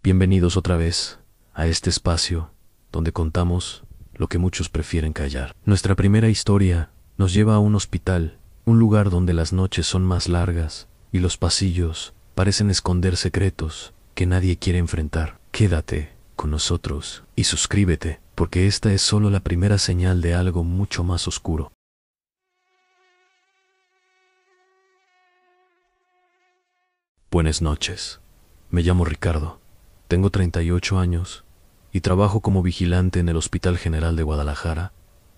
Bienvenidos otra vez a este espacio donde contamos lo que muchos prefieren callar. Nuestra primera historia nos lleva a un hospital, un lugar donde las noches son más largas y los pasillos parecen esconder secretos que nadie quiere enfrentar. Quédate con nosotros y suscríbete, porque esta es solo la primera señal de algo mucho más oscuro. Buenas noches. Me llamo Ricardo. Tengo 38 años y trabajo como vigilante en el Hospital General de Guadalajara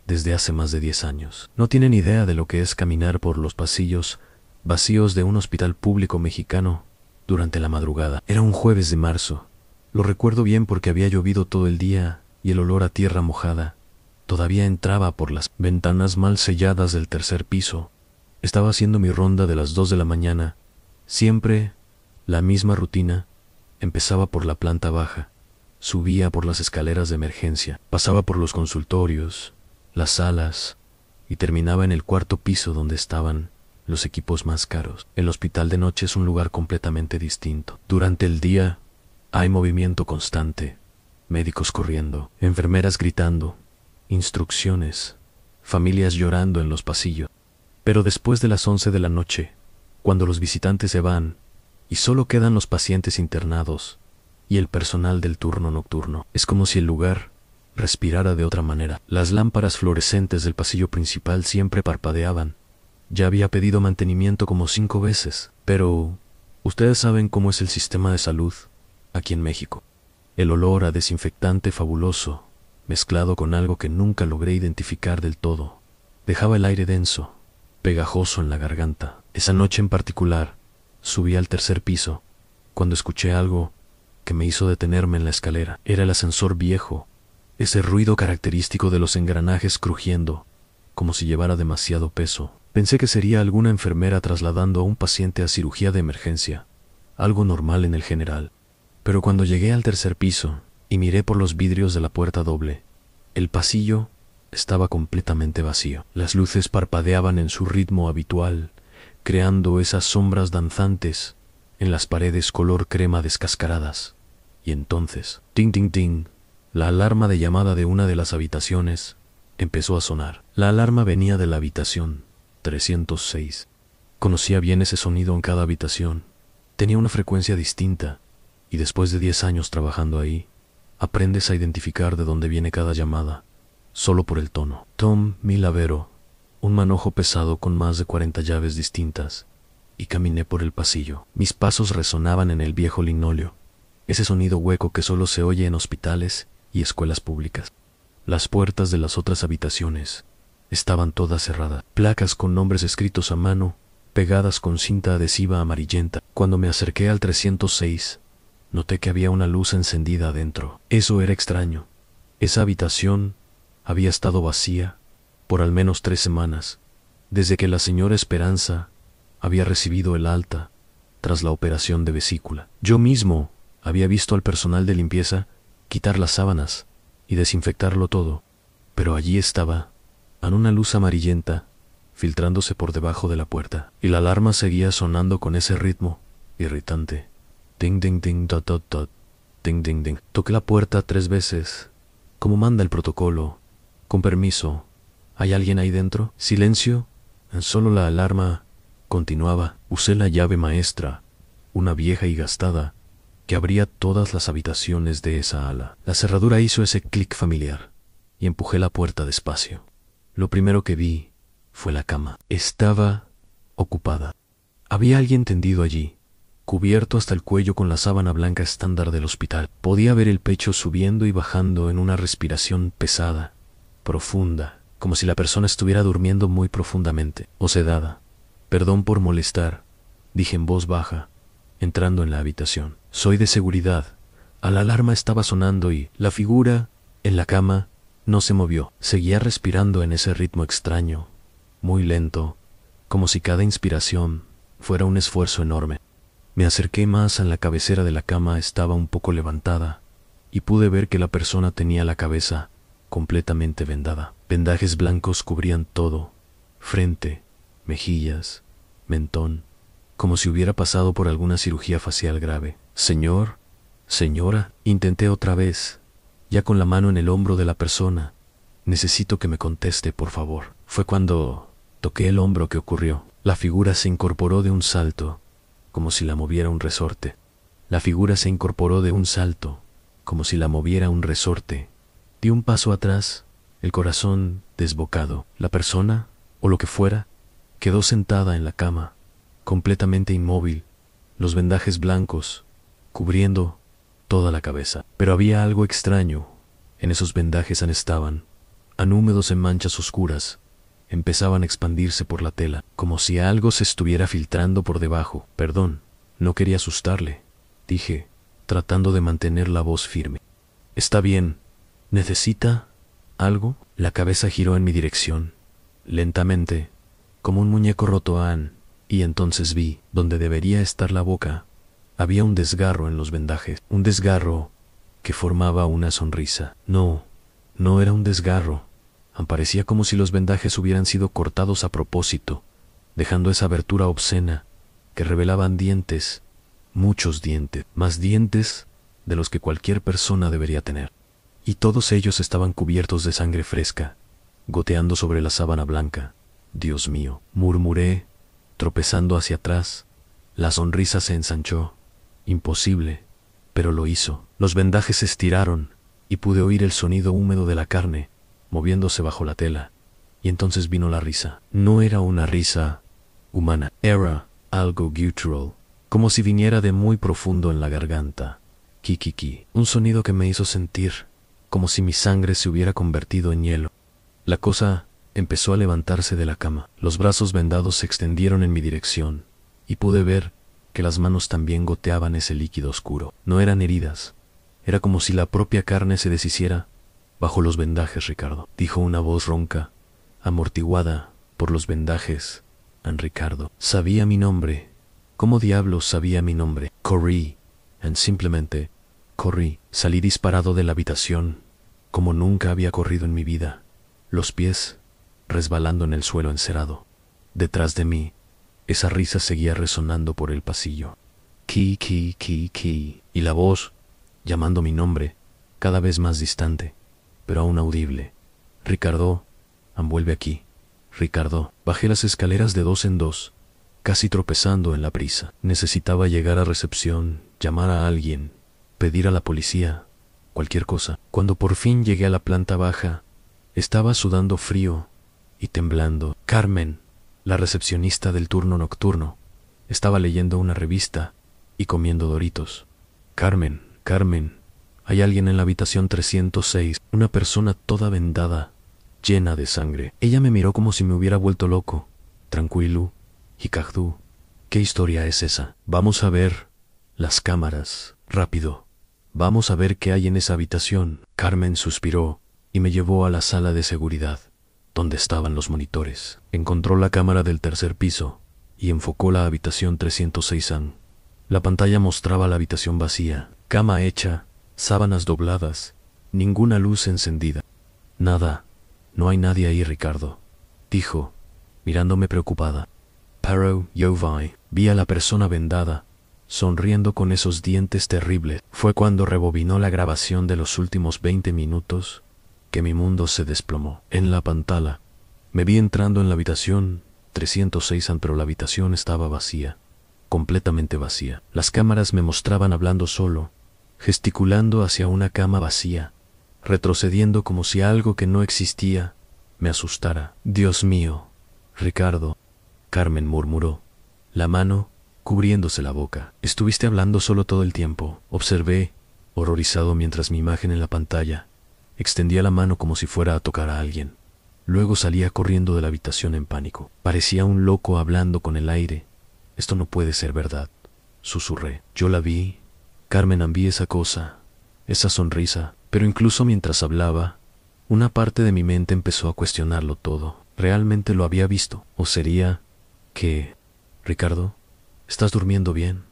desde hace más de 10 años. No tienen idea de lo que es caminar por los pasillos vacíos de un hospital público mexicano durante la madrugada. Era un jueves de marzo. Lo recuerdo bien porque había llovido todo el día y el olor a tierra mojada todavía entraba por las ventanas mal selladas del tercer piso. Estaba haciendo mi ronda de las 2 de la mañana. Siempre la misma rutina. Empezaba por la planta baja, subía por las escaleras de emergencia, pasaba por los consultorios, las salas y terminaba en el cuarto piso donde estaban los equipos más caros. El hospital de noche es un lugar completamente distinto. Durante el día hay movimiento constante, médicos corriendo, enfermeras gritando, instrucciones, familias llorando en los pasillos. Pero después de las 11 de la noche, cuando los visitantes se van y solo quedan los pacientes internados y el personal del turno nocturno, es como si el lugar respirara de otra manera. Las lámparas fluorescentes del pasillo principal siempre parpadeaban. Ya había pedido mantenimiento como 5 veces, pero ustedes saben cómo es el sistema de salud aquí en México. El olor a desinfectante fabuloso, mezclado con algo que nunca logré identificar del todo, dejaba el aire denso, pegajoso en la garganta. Esa noche en particular, subí al tercer piso cuando escuché algo que me hizo detenerme en la escalera. Era el ascensor viejo, ese ruido característico de los engranajes crujiendo, como si llevara demasiado peso. Pensé que sería alguna enfermera trasladando a un paciente a cirugía de emergencia, algo normal en el general. Pero cuando llegué al tercer piso y miré por los vidrios de la puerta doble, el pasillo estaba completamente vacío. Las luces parpadeaban en su ritmo habitual, creando esas sombras danzantes en las paredes color crema descascaradas. Y entonces, ting ting ting, la alarma de llamada de una de las habitaciones empezó a sonar. La alarma venía de la habitación 306. Conocía bien ese sonido en cada habitación. Tenía una frecuencia distinta, y después de 10 años trabajando ahí, aprendes a identificar de dónde viene cada llamada, solo por el tono. Tom Milavero, un manojo pesado con más de 40 llaves distintas, y caminé por el pasillo. Mis pasos resonaban en el viejo linóleo, ese sonido hueco que solo se oye en hospitales y escuelas públicas. Las puertas de las otras habitaciones estaban todas cerradas, placas con nombres escritos a mano, pegadas con cinta adhesiva amarillenta. Cuando me acerqué al 306, noté que había una luz encendida adentro. Eso era extraño. Esa habitación había estado vacía por al menos 3 semanas, desde que la señora Esperanza había recibido el alta tras la operación de vesícula. Yo mismo había visto al personal de limpieza quitar las sábanas y desinfectarlo todo, pero allí estaba, en una luz amarillenta, filtrándose por debajo de la puerta, y la alarma seguía sonando con ese ritmo irritante. Ding ding ding dot dot dot, ding ding ding. Toqué la puerta 3 veces, como manda el protocolo. Con permiso, ¿hay alguien ahí dentro? Silencio. Solo la alarma continuaba. Usé la llave maestra, una vieja y gastada, que abría todas las habitaciones de esa ala. La cerradura hizo ese clic familiar, y empujé la puerta despacio. Lo primero que vi fue la cama. Estaba ocupada. Había alguien tendido allí, cubierto hasta el cuello con la sábana blanca estándar del hospital. Podía ver el pecho subiendo y bajando en una respiración pesada, profunda, como si la persona estuviera durmiendo muy profundamente o sedada. Perdón por molestar, dije en voz baja, entrando en la habitación. Soy de seguridad. La alarma estaba sonando y la figura en la cama no se movió. Seguía respirando en ese ritmo extraño, muy lento, como si cada inspiración fuera un esfuerzo enorme. Me acerqué más. En la cabecera de la cama estaba un poco levantada y pude ver que la persona tenía la cabeza completamente vendada. Vendajes blancos cubrían todo, frente, mejillas, mentón, como si hubiera pasado por alguna cirugía facial grave. Señor, Señora, intenté otra vez, ya con la mano en el hombro de la persona. Necesito que me conteste, por favor. Fue cuando toqué el hombro que ocurrió. La figura se incorporó de un salto, como si la moviera un resorte. La figura se incorporó de un salto, como si la moviera un resorte. Di un paso atrás, el corazón desbocado. La persona, o lo que fuera, quedó sentada en la cama, completamente inmóvil, los vendajes blancos, cubriendo toda la cabeza. Pero había algo extraño. En esos vendajes estaban, anhúmedos en manchas oscuras, empezaban a expandirse por la tela, como si algo se estuviera filtrando por debajo. Perdón, no quería asustarle, dije, tratando de mantener la voz firme. Está bien. ¿Necesita algo? La cabeza giró en mi dirección, lentamente, como un muñeco roto, y entonces vi, donde debería estar la boca, había un desgarro en los vendajes, un desgarro que formaba una sonrisa. No era un desgarro. Parecía como si los vendajes hubieran sido cortados a propósito, dejando esa abertura obscena que revelaban dientes, muchos dientes, más dientes de los que cualquier persona debería tener. Y todos ellos estaban cubiertos de sangre fresca, goteando sobre la sábana blanca. Dios mío, murmuré, tropezando hacia atrás. La sonrisa se ensanchó. Imposible, pero lo hizo. Los vendajes se estiraron y pude oír el sonido húmedo de la carne moviéndose bajo la tela. Y entonces vino la risa. No era una risa humana, era algo gutural, como si viniera de muy profundo en la garganta. Ki. Un sonido que me hizo sentir como si mi sangre se hubiera convertido en hielo. La cosa empezó a levantarse de la cama. Los brazos vendados se extendieron en mi dirección, y pude ver que las manos también goteaban ese líquido oscuro. No eran heridas. Era como si la propia carne se deshiciera bajo los vendajes, Ricardo, dijo una voz ronca, amortiguada por los vendajes. Ricardo. Sabía mi nombre. ¿Cómo diablos sabía mi nombre? Corrí. Simplemente corrí. Salí disparado de la habitación, como nunca había corrido en mi vida, los pies resbalando en el suelo encerado. Detrás de mí, esa risa seguía resonando por el pasillo. Ki. Y la voz, llamando mi nombre, cada vez más distante, pero aún audible. Ricardo, vuelve aquí. Ricardo. Bajé las escaleras de 2 en 2, casi tropezando en la prisa. Necesitaba llegar a recepción, llamar a alguien, pedir a la policía, cualquier cosa. Cuando por fin llegué a la planta baja, estaba sudando frío y temblando. Carmen, la recepcionista del turno nocturno, estaba leyendo una revista y comiendo Doritos. Carmen, hay alguien en la habitación 306, una persona toda vendada, llena de sangre. Ella me miró como si me hubiera vuelto loco. Tranquilo, Hikagdu, ¿qué historia es esa? Vamos a ver las cámaras, rápido. Vamos a ver qué hay en esa habitación. Carmen suspiró y me llevó a la sala de seguridad, donde estaban los monitores. Encontró la cámara del 3er piso y enfocó la habitación 306. La pantalla mostraba la habitación vacía, cama hecha, sábanas dobladas, ninguna luz encendida. Nada, no hay nadie ahí, Ricardo, dijo, mirándome preocupada. Pero yo vi a la persona vendada, sonriendo con esos dientes terribles. Fue cuando rebobinó la grabación de los últimos 20 minutos que mi mundo se desplomó. En la pantalla, me vi entrando en la habitación 306, pero la habitación estaba vacía, completamente vacía. Las cámaras me mostraban hablando solo, gesticulando hacia una cama vacía, retrocediendo como si algo que no existía me asustara. Dios mío, Ricardo, Carmen murmuró, la mano cubriéndose la boca. Estuviste hablando solo todo el tiempo, observé, horrorizado, mientras mi imagen en la pantalla extendía la mano como si fuera a tocar a alguien. Luego salía corriendo de la habitación en pánico. Parecía un loco hablando con el aire. Esto no puede ser verdad, susurré. Yo la vi. Carmen, vi esa cosa, esa sonrisa. Pero incluso mientras hablaba, una parte de mi mente empezó a cuestionarlo todo. ¿Realmente lo había visto? ¿O sería que... Ricardo, ¿estás durmiendo bien?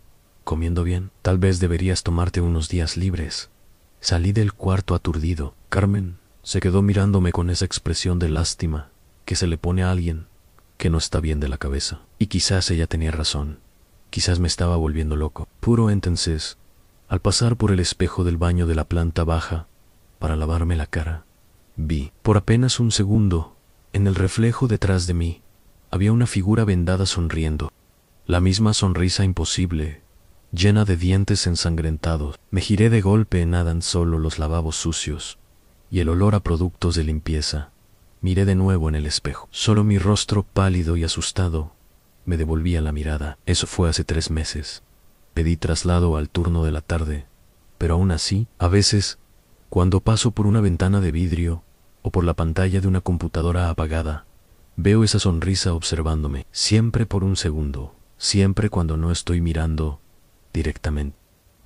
¿Comiendo bien? Tal vez deberías tomarte unos días libres. Salí del cuarto aturdido. Carmen se quedó mirándome con esa expresión de lástima que se le pone a alguien que no está bien de la cabeza. Y quizás ella tenía razón. Quizás me estaba volviendo loco. Puro entonces, Al pasar por el espejo del baño de la planta baja para lavarme la cara, vi, por apenas un segundo, en el reflejo detrás de mí, había una figura vendada sonriendo. La misma sonrisa imposible, llena de dientes ensangrentados. Me giré de golpe, nadan solo los lavabos sucios y el olor a productos de limpieza. Miré de nuevo en el espejo. Solo mi rostro pálido y asustado me devolvía la mirada. Eso fue hace 3 meses. Pedí traslado al turno de la tarde, pero aún así, a veces, cuando paso por una ventana de vidrio o por la pantalla de una computadora apagada, veo esa sonrisa observándome, siempre por un segundo, siempre cuando no estoy mirando directamente.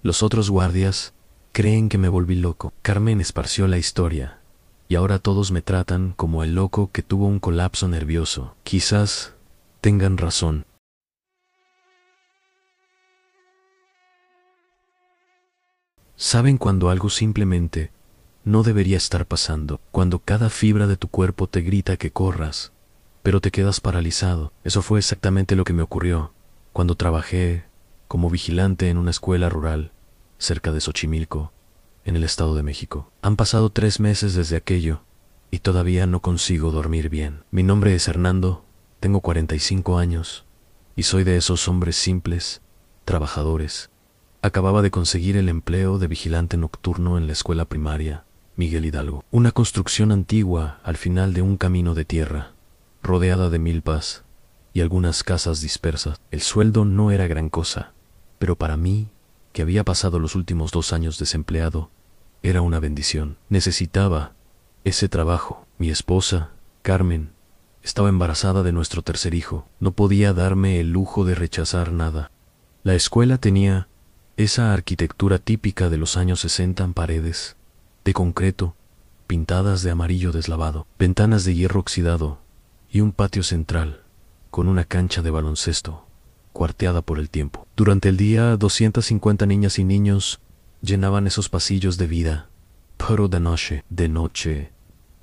Los otros guardias creen que me volví loco. Carmen esparció la historia, y ahora todos me tratan como el loco que tuvo un colapso nervioso. Quizás tengan razón. Saben cuando algo simplemente no debería estar pasando, cuando cada fibra de tu cuerpo te grita que corras, pero te quedas paralizado. Eso fue exactamente lo que me ocurrió cuando trabajé como vigilante en una escuela rural cerca de Xochimilco, en el Estado de México. Han pasado 3 meses desde aquello y todavía no consigo dormir bien. Mi nombre es Hernando, tengo 45 años y soy de esos hombres simples, trabajadores. Acababa de conseguir el empleo de vigilante nocturno en la escuela primaria Miguel Hidalgo, una construcción antigua al final de un camino de tierra, rodeada de milpas y algunas casas dispersas. El sueldo no era gran cosa, pero para mí, que había pasado los últimos 2 años desempleado, era una bendición. Necesitaba ese trabajo. Mi esposa, Carmen, estaba embarazada de nuestro tercer hijo. No podía darme el lujo de rechazar nada. La escuela tenía esa arquitectura típica de los años 60 en paredes de concreto, pintadas de amarillo deslavado, ventanas de hierro oxidado y un patio central con una cancha de baloncesto cuarteada por el tiempo. Durante el día, 250 niñas y niños llenaban esos pasillos de vida, pero de noche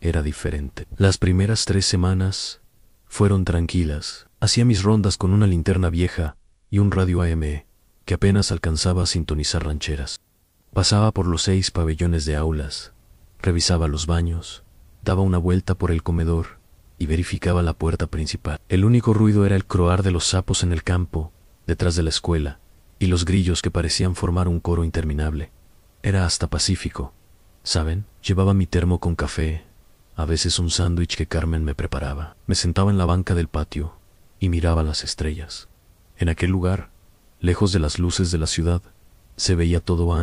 era diferente. Las primeras 3 semanas fueron tranquilas. Hacía mis rondas con una linterna vieja y un radio AM que apenas alcanzaba a sintonizar rancheras. Pasaba por los 6 pabellones de aulas, revisaba los baños, daba una vuelta por el comedor y verificaba la puerta principal. El único ruido era el croar de los sapos en el campo, detrás de la escuela, y los grillos que parecían formar un coro interminable. Era hasta pacífico, ¿saben? Llevaba mi termo con café, a veces un sándwich que Carmen me preparaba. Me sentaba en la banca del patio y miraba las estrellas. En aquel lugar, lejos de las luces de la ciudad, se veía todo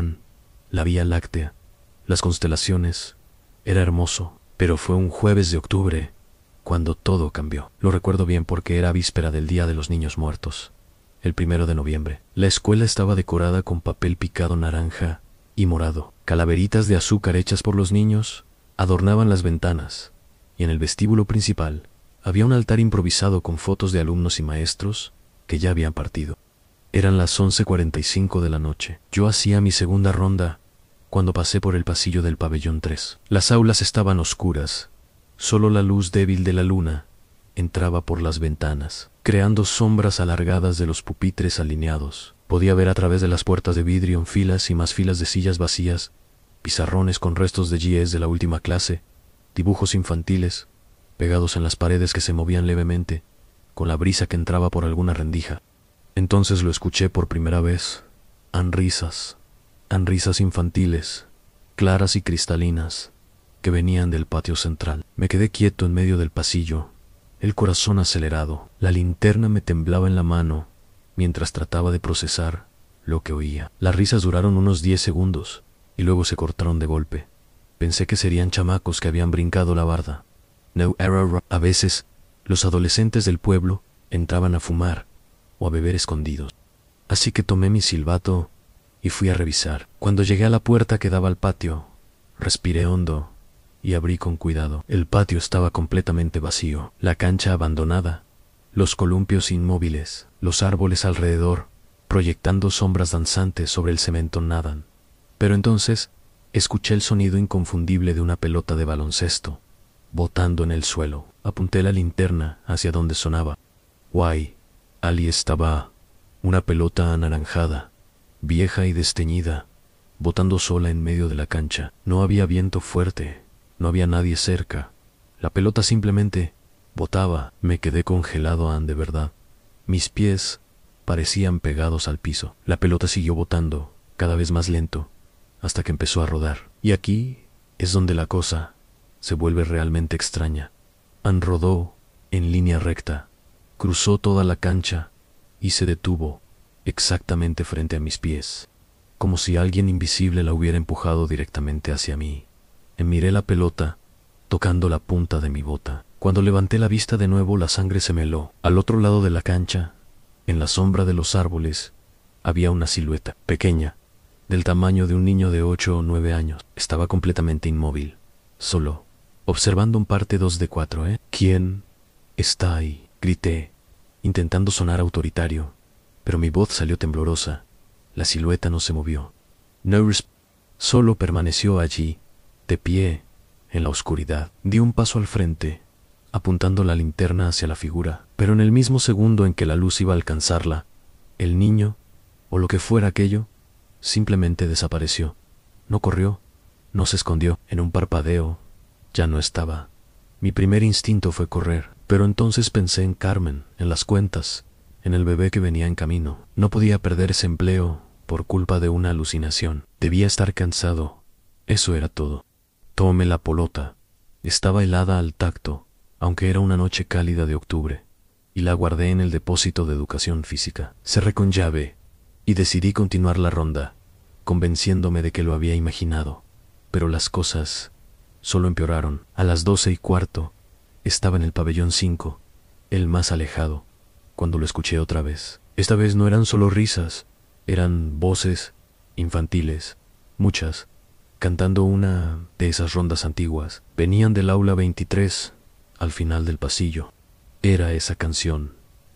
la Vía Láctea, las constelaciones. Era hermoso, pero fue un jueves de octubre cuando todo cambió. Lo recuerdo bien porque era víspera del Día de los Niños Muertos, el 1 de noviembre. La escuela estaba decorada con papel picado naranja y morado. Calaveritas de azúcar hechas por los niños adornaban las ventanas, y en el vestíbulo principal había un altar improvisado con fotos de alumnos y maestros que ya habían partido. Eran las 11:45 de la noche. Yo hacía mi segunda ronda cuando pasé por el pasillo del pabellón 3. Las aulas estaban oscuras. Solo la luz débil de la luna entraba por las ventanas, creando sombras alargadas de los pupitres alineados. Podía ver a través de las puertas de vidrio en filas y más filas de sillas vacías, pizarrones con restos de GS de la última clase, dibujos infantiles, pegados en las paredes que se movían levemente, con la brisa que entraba por alguna rendija. Entonces lo escuché por primera vez. Risas infantiles, claras y cristalinas, que venían del patio central. Me quedé quieto en medio del pasillo, el corazón acelerado. La linterna me temblaba en la mano mientras trataba de procesar lo que oía. Las risas duraron unos 10 segundos y luego se cortaron de golpe. Pensé que serían chamacos que habían brincado la barda. No error. A veces, los adolescentes del pueblo entraban a fumar o a beber escondidos. Así que tomé mi silbato y fui a revisar. Cuando llegué a la puerta que daba al patio, respiré hondo y abrí con cuidado. El patio estaba completamente vacío, la cancha abandonada, los columpios inmóviles, los árboles alrededor, proyectando sombras danzantes sobre el cemento nadan. Pero entonces escuché el sonido inconfundible de una pelota de baloncesto, botando en el suelo. Apunté la linterna hacia donde sonaba. Guay, allí estaba una pelota anaranjada, vieja y desteñida, botando sola en medio de la cancha. No había viento fuerte, no había nadie cerca. La pelota simplemente botaba. Me quedé congelado de verdad. Mis pies parecían pegados al piso. La pelota siguió botando, cada vez más lento, hasta que empezó a rodar. Y aquí es donde la cosa se vuelve realmente extraña. Rodó en línea recta, cruzó toda la cancha y se detuvo exactamente frente a mis pies, como si alguien invisible la hubiera empujado directamente hacia mí. Miré la pelota, tocando la punta de mi bota. Cuando levanté la vista de nuevo, la sangre se me heló. Al otro lado de la cancha, en la sombra de los árboles, había una silueta, pequeña, del tamaño de un niño de 8 o 9 años. Estaba completamente inmóvil, solo, observando un parte 2 de 4, ¿Quién está ahí?, grité, intentando sonar autoritario, pero mi voz salió temblorosa. La silueta no se movió. Solo permaneció allí, de pie, en la oscuridad. Di un paso al frente, apuntando la linterna hacia la figura, pero en el mismo segundo en que la luz iba a alcanzarla, el niño, o lo que fuera aquello, simplemente desapareció. No corrió, no se escondió. En un parpadeo, ya no estaba. Mi primer instinto fue correr, pero entonces pensé en Carmen, en las cuentas, en el bebé que venía en camino. No podía perder ese empleo por culpa de una alucinación. Debía estar cansado. Eso era todo. Tomé la pelota. Estaba helada al tacto, aunque era una noche cálida de octubre, y la guardé en el depósito de educación física. Cerré con llave y decidí continuar la ronda, convenciéndome de que lo había imaginado. Pero las cosas solo empeoraron. A las 12:15 estaba en el pabellón 5, el más alejado, cuando lo escuché otra vez. Esta vez no eran solo risas, eran voces infantiles, muchas, cantando una de esas rondas antiguas. Venían del aula 23, al final del pasillo. Era esa canción,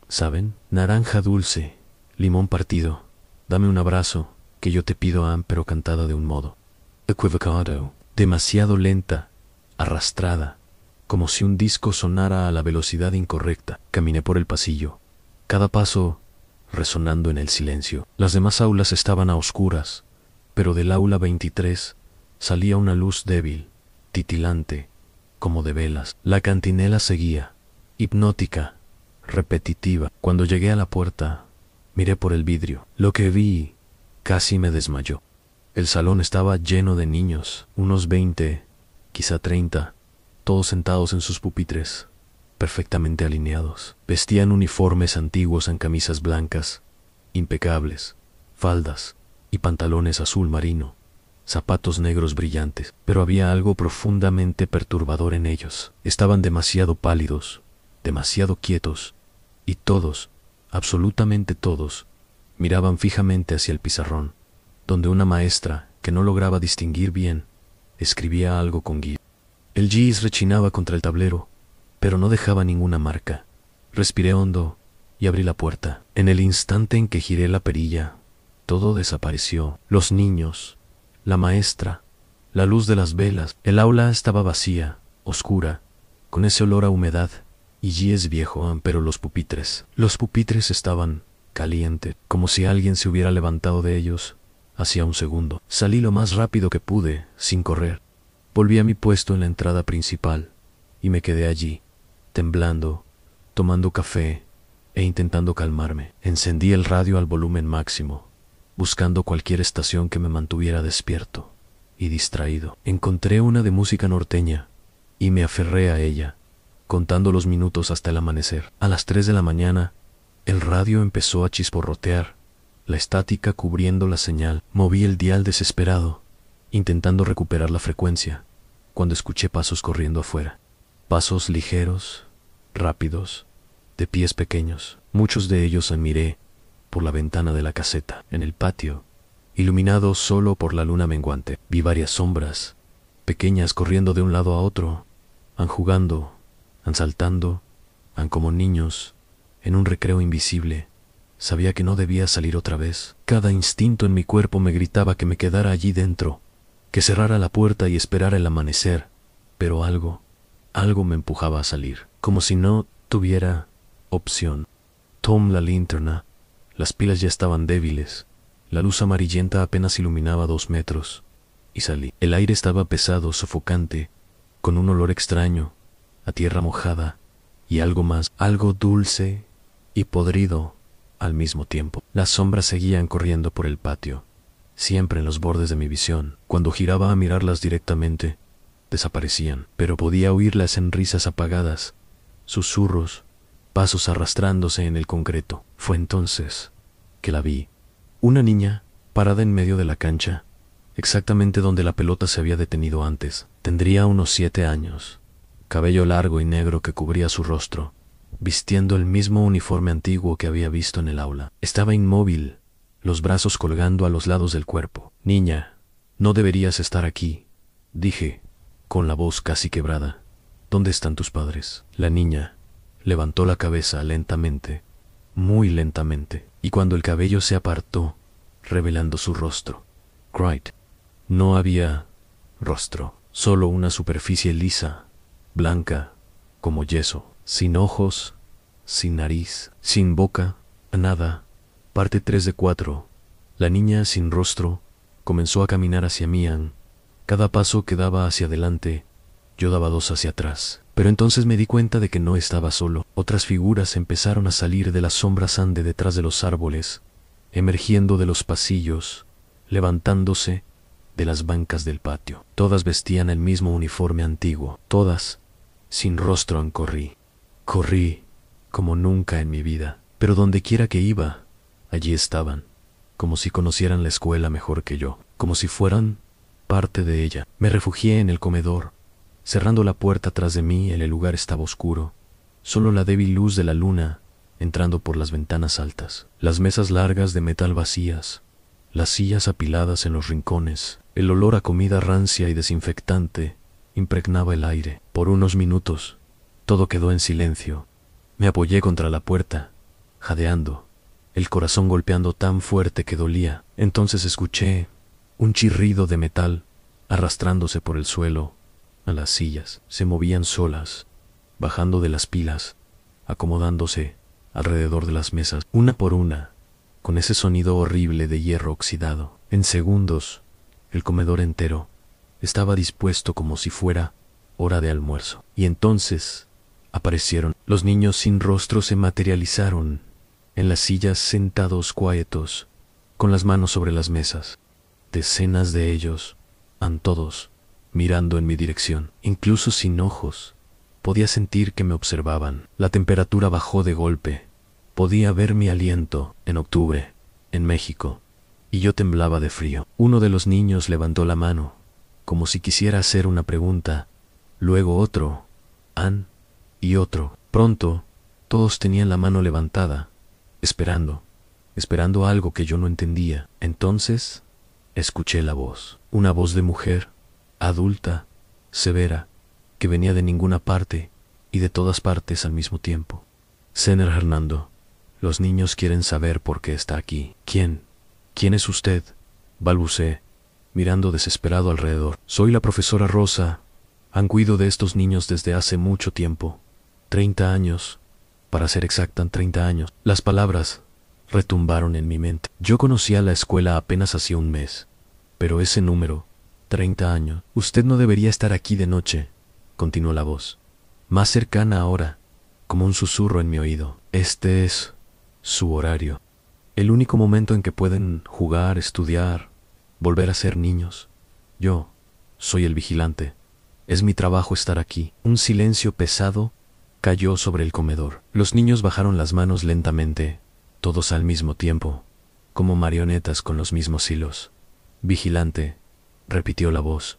¿saben? Naranja dulce, limón partido, dame un abrazo, que yo te pido, pero cantada de un modo equivocado, demasiado lenta, arrastrada, como si un disco sonara a la velocidad incorrecta. Caminé por el pasillo, cada paso resonando en el silencio. Las demás aulas estaban a oscuras, pero del aula 23 salía una luz débil, titilante, como de velas. La cantinela seguía, hipnótica, repetitiva. Cuando llegué a la puerta, miré por el vidrio. Lo que vi casi me desmayó. El salón estaba lleno de niños, unos 20, quizá 30, todos sentados en sus pupitres, perfectamente alineados. Vestían uniformes antiguos en camisas blancas, impecables, faldas y pantalones azul marino, zapatos negros brillantes, pero había algo profundamente perturbador en ellos. Estaban demasiado pálidos, demasiado quietos, y todos, absolutamente todos, miraban fijamente hacia el pizarrón, donde una maestra, que no lograba distinguir bien, escribía algo con guía. El gis rechinaba contra el tablero, pero no dejaba ninguna marca. Respiré hondo y abrí la puerta. En el instante en que giré la perilla, todo desapareció. Los niños, la maestra, la luz de las velas. El aula estaba vacía, oscura, con ese olor a humedad, y gis viejo, pero los pupitres estaban calientes, como si alguien se hubiera levantado de ellos hacía un segundo. Salí lo más rápido que pude, sin correr. Volví a mi puesto en la entrada principal y me quedé allí, temblando, tomando café e intentando calmarme. Encendí el radio al volumen máximo, buscando cualquier estación que me mantuviera despierto y distraído. Encontré una de música norteña y me aferré a ella, contando los minutos hasta el amanecer. A las 3 de la mañana, el radio empezó a chisporrotear, la estática cubriendo la señal. Moví el dial desesperado, intentando recuperar la frecuencia, cuando escuché pasos corriendo afuera. Pasos ligeros, rápidos, de pies pequeños. Muchos de ellos miré por la ventana de la caseta. En el patio, iluminado solo por la luna menguante, vi varias sombras, pequeñas, corriendo de un lado a otro, jugando, saltando, como niños, en un recreo invisible. Sabía que no debía salir otra vez. Cada instinto en mi cuerpo me gritaba que me quedara allí dentro, que cerrara la puerta y esperara el amanecer, pero algo me empujaba a salir, como si no tuviera opción. Tomé la linterna. Las pilas ya estaban débiles, La luz amarillenta apenas iluminaba 2 metros, y salí. El aire estaba pesado, sofocante, con un olor extraño, a tierra mojada, y algo más, algo dulce y podrido al mismo tiempo. Las sombras seguían corriendo por el patio, siempre en los bordes de mi visión. Cuando giraba a mirarlas directamente, desaparecían, pero podía oírlas en risas apagadas, susurros, pasos arrastrándose en el concreto. Fue entonces que la vi. Una niña, parada en medio de la cancha, exactamente donde la pelota se había detenido antes. Tendría unos 7 años, cabello largo y negro que cubría su rostro, vistiendo el mismo uniforme antiguo que había visto en el aula. Estaba inmóvil, los brazos colgando a los lados del cuerpo. «Niña, no deberías estar aquí», dije, con la voz casi quebrada. «¿Dónde están tus padres?». La niña levantó la cabeza lentamente, muy lentamente, y cuando el cabello se apartó, revelando su rostro. Cried. No había rostro, solo una superficie lisa, blanca, como yeso, sin ojos, sin nariz, sin boca, nada. Parte 3 de 4. La niña sin rostro comenzó a caminar hacia mí. Cada paso que daba hacia adelante, yo daba 2 hacia atrás. Pero entonces me di cuenta de que no estaba solo. Otras figuras empezaron a salir de las sombras de detrás de los árboles, emergiendo de los pasillos, levantándose de las bancas del patio. Todas vestían el mismo uniforme antiguo, todas sin rostro. Corrí como nunca en mi vida, pero donde quiera que iba, allí estaban, como si conocieran la escuela mejor que yo, como si fueran parte de ella. Me refugié en el comedor, cerrando la puerta tras de mí. El lugar estaba oscuro, solo la débil luz de la luna entrando por las ventanas altas, las mesas largas de metal vacías, las sillas apiladas en los rincones. El olor a comida rancia y desinfectante impregnaba el aire. Por unos minutos, todo quedó en silencio. Me apoyé contra la puerta, jadeando, el corazón golpeando tan fuerte que dolía. Entonces escuché un chirrido de metal arrastrándose por el suelo. A las sillas se movían solas, bajando de las pilas, acomodándose alrededor de las mesas, una por una, con ese sonido horrible de hierro oxidado. En segundos, el comedor entero estaba dispuesto como si fuera hora de almuerzo. Y entonces aparecieron. Los niños sin rostro se materializaron en las sillas, sentados quietos, con las manos sobre las mesas. Decenas de ellos, todos, mirando en mi dirección. Incluso sin ojos, podía sentir que me observaban. La temperatura bajó de golpe. Podía ver mi aliento en octubre, en México, y yo temblaba de frío. Uno de los niños levantó la mano, como si quisiera hacer una pregunta. Luego otro, y otro. Pronto, todos tenían la mano levantada, esperando algo que yo no entendía. Entonces, escuché la voz, una voz de mujer, adulta, severa, que venía de ninguna parte y de todas partes al mismo tiempo. Señor Hernando, los niños quieren saber por qué está aquí. ¿Quién es usted?, balbuceé, mirando desesperado alrededor. Soy la profesora Rosa. Cuido de estos niños desde hace mucho tiempo. 30 años. Para ser exacta, 30 años. Las palabras retumbaron en mi mente. Yo conocía la escuela apenas hacía un mes, pero ese número, 30 años. Usted no debería estar aquí de noche, continuó la voz, más cercana ahora, como un susurro en mi oído. Este es su horario. El único momento en que pueden jugar, estudiar, volver a ser niños. Yo soy el vigilante. Es mi trabajo estar aquí. Un silencio pesado cayó sobre el comedor. Los niños bajaron las manos lentamente, todos al mismo tiempo, como marionetas con los mismos hilos. Vigilante, repitió la voz,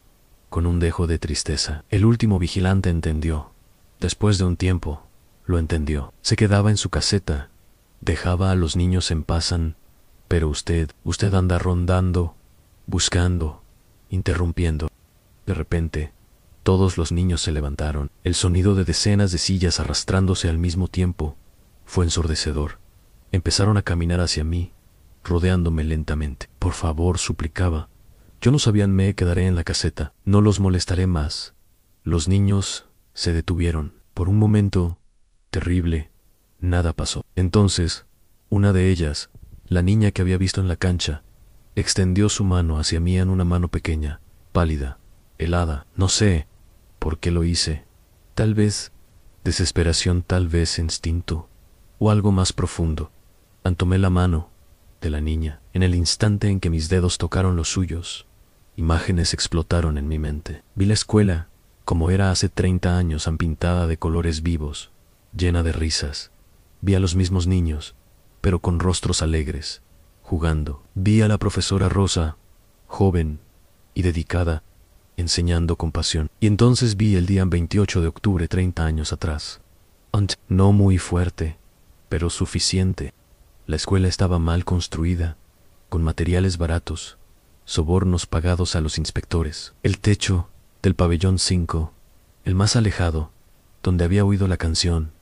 con un dejo de tristeza. El último vigilante entendió. Después de un tiempo, lo entendió. Se quedaba en su caseta, dejaba a los niños en paz, pero usted anda rondando, buscando, interrumpiendo. De repente, todos los niños se levantaron. El sonido de decenas de sillas arrastrándose al mismo tiempo fue ensordecedor. Empezaron a caminar hacia mí, rodeándome lentamente. Por favor, suplicaba. Yo no sabía, me quedaré en la caseta. No los molestaré más. Los niños se detuvieron. Por un momento terrible, nada pasó. Entonces, una de ellas, la niña que había visto en la cancha, Extendió su mano hacia mí en una mano pequeña, pálida, helada. No sé por qué lo hice. Tal vez desesperación, tal vez instinto, o algo más profundo. Tomé la mano de la niña. En el instante en que mis dedos tocaron los suyos, imágenes explotaron en mi mente. Vi la escuela, como era hace 30 años, pintada de colores vivos, llena de risas. Vi a los mismos niños, pero con rostros alegres, jugando. Vi a la profesora Rosa, joven y dedicada, enseñando con pasión. Y entonces vi el día 28 de octubre, 30 años atrás. No muy fuerte, pero suficiente. La escuela estaba mal construida, con materiales baratos, sobornos pagados a los inspectores. El techo del pabellón 5, el más alejado, donde había oído la canción,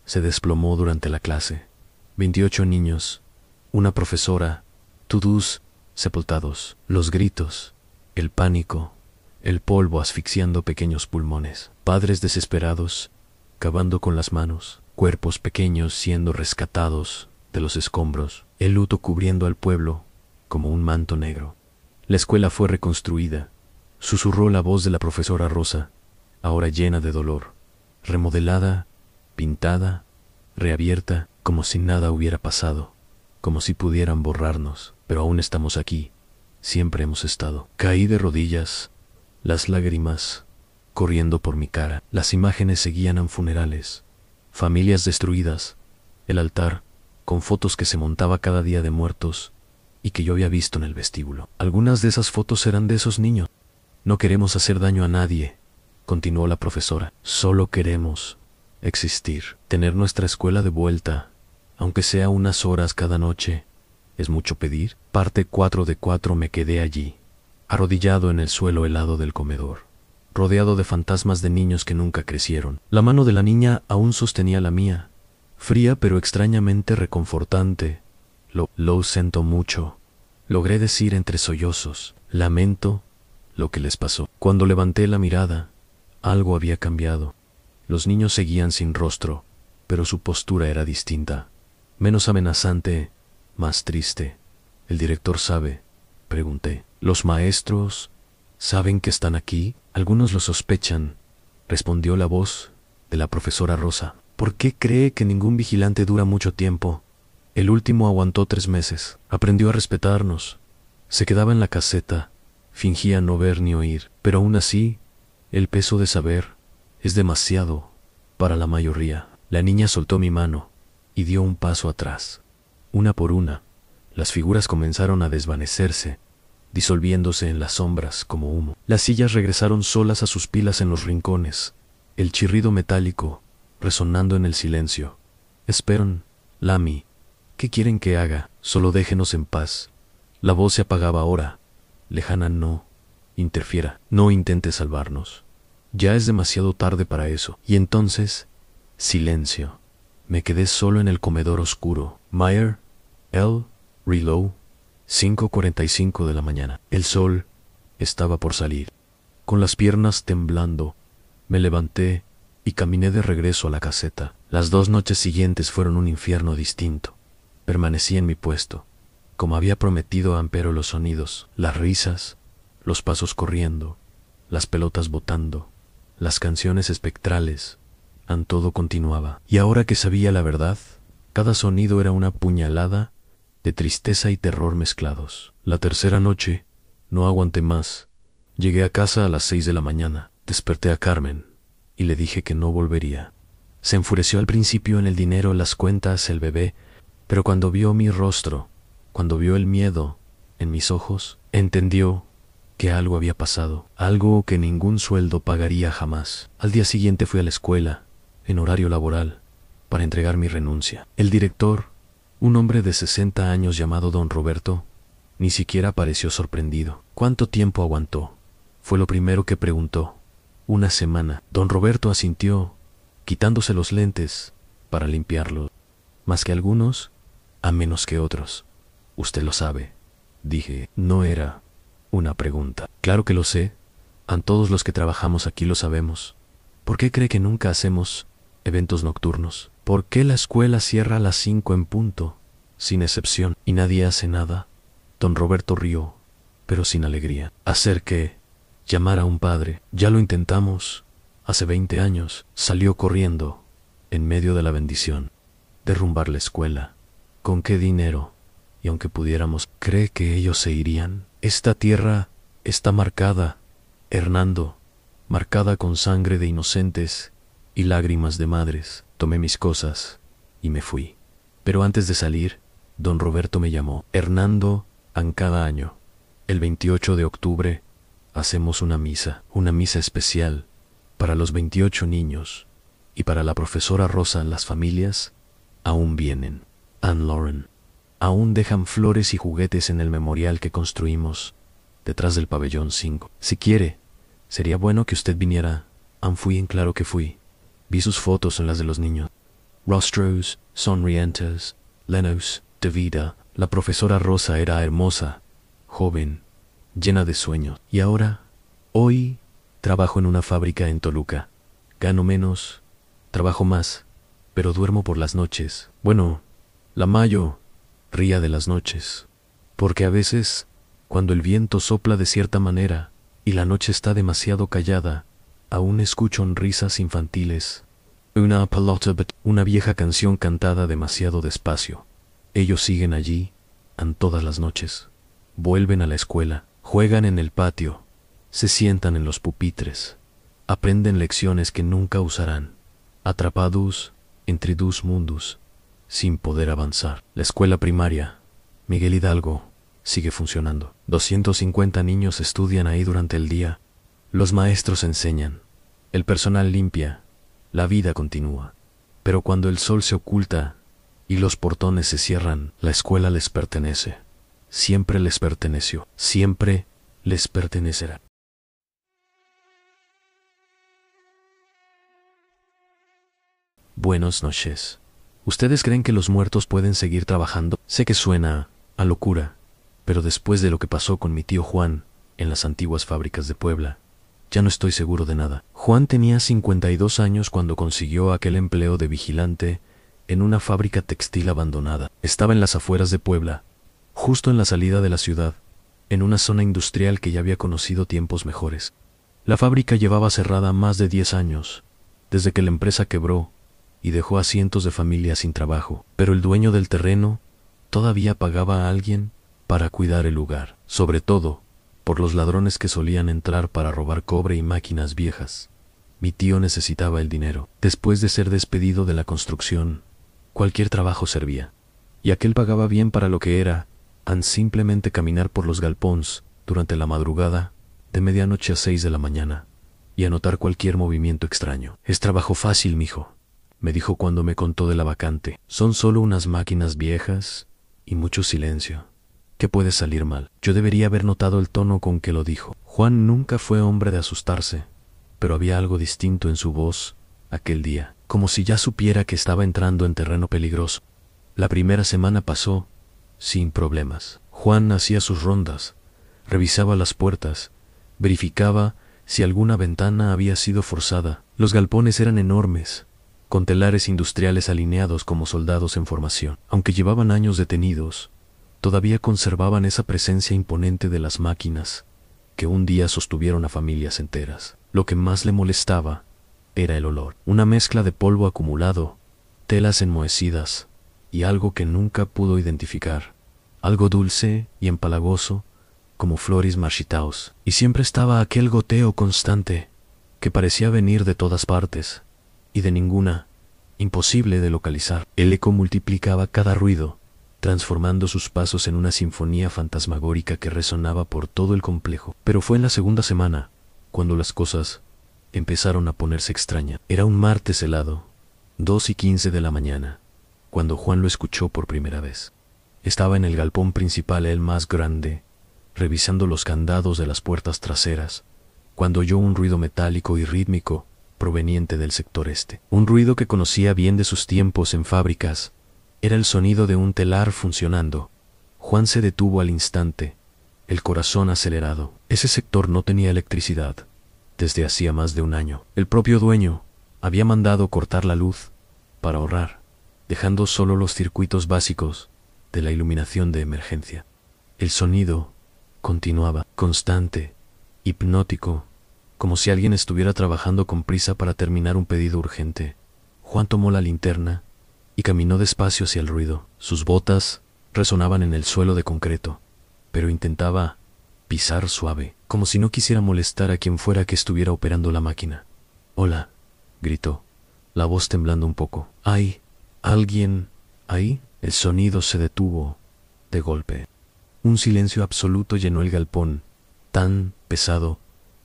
se desplomó durante la clase. 28 niños, una profesora, todos sepultados, los gritos, el pánico, el polvo asfixiando pequeños pulmones, padres desesperados, cavando con las manos, cuerpos pequeños siendo rescatados de los escombros, el luto cubriendo al pueblo como un manto negro. La escuela fue reconstruida, susurró la voz de la profesora Rosa, ahora llena de dolor, remodelada, pintada, reabierta, como si nada hubiera pasado, como si pudieran borrarnos, pero aún estamos aquí, siempre hemos estado. Caí de rodillas, las lágrimas corriendo por mi cara. Las imágenes seguían en funerales, familias destruidas, el altar con fotos que se montaba cada día de muertos y que yo había visto en el vestíbulo. Algunas de esas fotos eran de esos niños. No queremos hacer daño a nadie, continuó la profesora. Solo queremos existir, tener nuestra escuela de vuelta, aunque sea unas horas cada noche. ¿Es mucho pedir? Parte 4 de 4. Me quedé allí, arrodillado en el suelo helado del comedor, rodeado de fantasmas de niños que nunca crecieron. La mano de la niña aún sostenía la mía, fría pero extrañamente reconfortante. Lo siento mucho, logré decir entre sollozos. Lamento lo que les pasó. Cuando levanté la mirada, algo había cambiado. Los niños seguían sin rostro, pero su postura era distinta, menos amenazante, más triste. ¿El director sabe?, pregunté. ¿Los maestros saben que están aquí? Algunos lo sospechan, respondió la voz de la profesora Rosa. ¿Por qué cree que ningún vigilante dura mucho tiempo? El último aguantó 3 meses. Aprendió a respetarnos. Se quedaba en la caseta. Fingía no ver ni oír. Pero aún así, el peso de saber es demasiado para la mayoría. La niña soltó mi mano y dio un paso atrás. Una por una, las figuras comenzaron a desvanecerse, disolviéndose en las sombras como humo. Las sillas regresaron solas a sus pilas en los rincones, el chirrido metálico resonando en el silencio. Esperan, Lami. ¿Qué quieren que haga? Solo déjenos en paz. La voz se apagaba ahora. Lejana, no interfiera. No intente salvarnos. Ya es demasiado tarde para eso. Y entonces, silencio. Me quedé solo en el comedor oscuro. Meyer, L. Relow, 5:45 de la mañana. El sol estaba por salir. Con las piernas temblando, me levanté y caminé de regreso a la caseta. Las 2 noches siguientes fueron un infierno distinto. Permanecí en mi puesto, como había prometido, pero los sonidos, las risas, los pasos corriendo, las pelotas botando, las canciones espectrales, todo continuaba. Y ahora que sabía la verdad, cada sonido era una puñalada de tristeza y terror mezclados. La tercera noche, no aguanté más. Llegué a casa a las 6 de la mañana. Desperté a Carmen y le dije que no volvería. Se enfureció al principio en el dinero, las cuentas, el bebé, pero cuando vio mi rostro, cuando vio el miedo en mis ojos, entendió que algo había pasado, algo que ningún sueldo pagaría jamás. Al día siguiente fui a la escuela, en horario laboral, para entregar mi renuncia. El director, un hombre de 60 años llamado don Roberto, ni siquiera pareció sorprendido. ¿Cuánto tiempo aguantó?, fue lo primero que preguntó. 1 semana. Don Roberto asintió, quitándose los lentes para limpiarlos. Más que algunos, a menos que otros. Usted lo sabe, dije. No era una pregunta. Claro que lo sé. Todos los que trabajamos aquí lo sabemos. ¿Por qué cree que nunca hacemos eventos nocturnos? ¿Por qué la escuela cierra a las 5 en punto, sin excepción, y nadie hace nada? Don Roberto rió, pero sin alegría. ¿Hacer qué? Llamar a un padre. Ya lo intentamos. Hace 20 años. Salió corriendo, en medio de la bendición. Derrumbar la escuela. ¿Con qué dinero? Y aunque pudiéramos, ¿cree que ellos se irían? Esta tierra está marcada, Hernando, marcada con sangre de inocentes y lágrimas de madres. Tomé mis cosas y me fui. Pero antes de salir, don Roberto me llamó. Hernando, cada año, el 28 de octubre, hacemos una misa especial para los 28 niños y para la profesora Rosa. Las familias aún vienen. Anne Lauren. Aún dejan flores y juguetes en el memorial que construimos detrás del pabellón 5. Si quiere, sería bueno que usted viniera. Fui, en claro que fui. Vi sus fotos en las de los niños. Rostros sonrientes, llenos de vida. La profesora Rosa era hermosa, joven, llena de sueños. Y ahora, hoy, trabajo en una fábrica en Toluca. Gano menos, trabajo más, pero duermo por las noches. Bueno, la Mayo ría de las noches, porque a veces, cuando el viento sopla de cierta manera y la noche está demasiado callada, aún escucho risas infantiles. Una vieja canción cantada demasiado despacio. Ellos siguen allí, todas las noches. Vuelven a la escuela, juegan en el patio, se sientan en los pupitres, aprenden lecciones que nunca usarán, atrapados entre dos mundos, sin poder avanzar. La escuela primaria, Miguel Hidalgo, sigue funcionando. 250 niños estudian ahí durante el día. Los maestros enseñan, el personal limpia, la vida continúa. Pero cuando el sol se oculta y los portones se cierran, la escuela les pertenece. Siempre les perteneció, siempre les pertenecerá. Buenas noches. ¿Ustedes creen que los muertos pueden seguir trabajando? Sé que suena a locura, pero después de lo que pasó con mi tío Juan en las antiguas fábricas de Puebla, ya no estoy seguro de nada. Juan tenía 52 años cuando consiguió aquel empleo de vigilante en una fábrica textil abandonada. Estaba en las afueras de Puebla, justo en la salida de la ciudad, en una zona industrial que ya había conocido tiempos mejores. La fábrica llevaba cerrada más de 10 años, desde que la empresa quebró y dejó a cientos de familias sin trabajo, pero el dueño del terreno todavía pagaba a alguien para cuidar el lugar, sobre todo por los ladrones que solían entrar para robar cobre y máquinas viejas. Mi tío necesitaba el dinero. Después de ser despedido de la construcción, cualquier trabajo servía, y aquel pagaba bien para lo que era, simplemente caminar por los galpons durante la madrugada, de medianoche a 6 de la mañana, y anotar cualquier movimiento extraño. Es trabajo fácil, mijo, me dijo cuando me contó de la vacante. Son solo unas máquinas viejas y mucho silencio. ¿Qué puede salir mal? Yo debería haber notado el tono con que lo dijo. Juan nunca fue hombre de asustarse, pero había algo distinto en su voz aquel día, como si ya supiera que estaba entrando en terreno peligroso. La primera semana pasó sin problemas. Juan hacía sus rondas, revisaba las puertas, verificaba si alguna ventana había sido forzada. Los galpones eran enormes, con telares industriales alineados como soldados en formación. Aunque llevaban años detenidos, todavía conservaban esa presencia imponente de las máquinas que un día sostuvieron a familias enteras. Lo que más le molestaba era el olor, una mezcla de polvo acumulado, telas enmohecidas y algo que nunca pudo identificar, algo dulce y empalagoso como flores marchitaos. Y siempre estaba aquel goteo constante que parecía venir de todas partes y de ninguna, imposible de localizar. El eco multiplicaba cada ruido, transformando sus pasos en una sinfonía fantasmagórica que resonaba por todo el complejo. Pero fue en la segunda semana cuando las cosas empezaron a ponerse extrañas. Era un martes helado, 2:15 de la mañana, cuando Juan lo escuchó por primera vez. Estaba en el galpón principal, el más grande, revisando los candados de las puertas traseras, cuando oyó un ruido metálico y rítmico proveniente del sector este. Un ruido que conocía bien de sus tiempos en fábricas. Era el sonido de un telar funcionando. Juan se detuvo al instante, el corazón acelerado. Ese sector no tenía electricidad desde hacía más de un año. El propio dueño había mandado cortar la luz para ahorrar, dejando solo los circuitos básicos de la iluminación de emergencia. El sonido continuaba, constante, hipnótico, como si alguien estuviera trabajando con prisa para terminar un pedido urgente. Juan tomó la linterna y caminó despacio hacia el ruido. Sus botas resonaban en el suelo de concreto, pero intentaba pisar suave, como si no quisiera molestar a quien fuera que estuviera operando la máquina. «Hola», gritó, la voz temblando un poco. «¿Hay alguien ahí?» El sonido se detuvo de golpe. Un silencio absoluto llenó el galpón, tan pesado